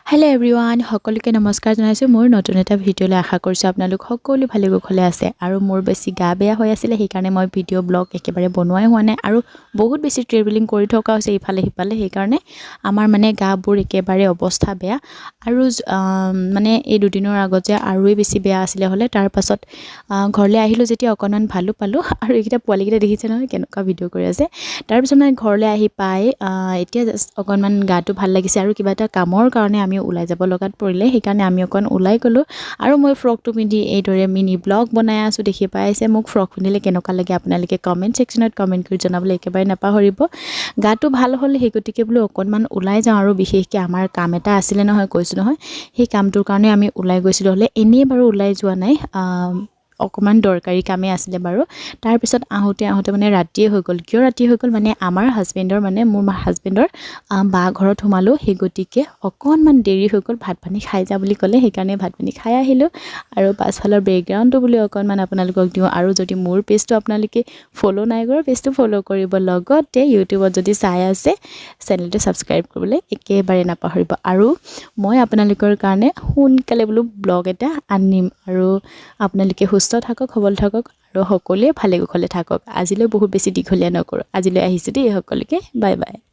hello' everyone সকলোকে নমস্কাৰ জনাইছোঁ মোৰ নতুন এটা ভিডিঅ'লৈ আশা কৰিছোঁ আপোনালোক সকলো ভালে কুশলে আছে আৰু মোৰ বেছি গা বেয়া হৈ আছিলে সেইকাৰণে মই ভিডিঅ' ব্লগ একেবাৰে বনোৱাই হোৱা নাই আৰু বহুত বেছি ট্ৰেভেলিং কৰি থকা হৈছে ইফালে সিফালে সেইকাৰণে আমাৰ মানে গাবোৰ একেবাৰে অৱস্থা বেয়া আৰু মানে এই দুদিনৰ আগত যে আৰুই বেছি বেয়া আছিলে হ'লে তাৰ পাছত ঘৰলৈ আহিলোঁ যেতিয়া অকণমান ভালো পালোঁ আৰু এইকেইটা পোৱালিকেইটা দেখিছে নহয় কেনেকুৱা ভিডিঅ' কৰি আছে তাৰপিছত মানে ঘৰলৈ আহি পাই এতিয়া জাষ্ট অকণমান গাটো ভাল লাগিছে আৰু কিবা এটা কামৰ কাৰণে আমি ওলাই যাব লগাত পৰিলে সেইকাৰণে আমি অকণ ওলাই গ'লোঁ আৰু মই ফ্ৰকটো পিন্ধি এইদৰে মিনি ব্লগ বনাই আছোঁ দেখি পাইছে মোক ফ্ৰক পিন্ধিলে কেনেকুৱা লাগে আপোনালোকে কমেণ্ট ছেকশ্যনত কমেণ্ট কৰি জনাবলৈ একেবাৰে নাপাহৰিব গাটো ভাল হ'লে সেই গতিকে বোলো অকণমান ওলাই যাওঁ আৰু বিশেষকৈ আমাৰ কাম এটা আছিলে নহয় কৈছোঁ নহয় সেই কামটোৰ কাৰণে আমি ওলাই গৈছিলোঁ হ'লে এনেই বাৰু ওলাই যোৱা নাই অকণমান দৰকাৰী কামেই আছিলে বাৰু তাৰপিছত আহোঁতে মানে ৰাতিয়ে হৈ গ'ল কিয় ৰাতি হৈ গ'ল মানে আমাৰ হাজবেণ্ডৰ মানে মোৰ হাজবেণ্ডৰ বা ঘৰত সোমালোঁ সেই গতিকে অকণমান দেৰি হৈ গ'ল ভাত পানী খাই যা বুলি ক'লে সেইকাৰণে ভাত পানী খাই আহিলোঁ আৰু পাছফালৰ বেকগ্ৰাউণ্ডটো বুলি অকণমান আপোনালোকক দিওঁ আৰু যদি মোৰ পেজটো আপোনালোকে ফ'ল' নাই কৰা পেজটো ফ'ল' কৰিব লগতে ইউটিউবত যদি চাই আছে চেনেলটো ছাবস্ক্ৰাইব কৰিবলৈ একেবাৰে নাপাহৰিব আৰু মই আপোনালোকৰ কাৰণে সোনকালে বোলো ব্লগ এটা আনিম আৰু আপোনালোকে সুস্থ থাকক সবল থাকক আৰু সকলোৱে ভালে কুশলে থাকক আজিলৈ বহুত বেছি দীঘলীয়া নকৰোঁ আজিলৈ আহিছোঁ দেই সকলোকে বাই বাই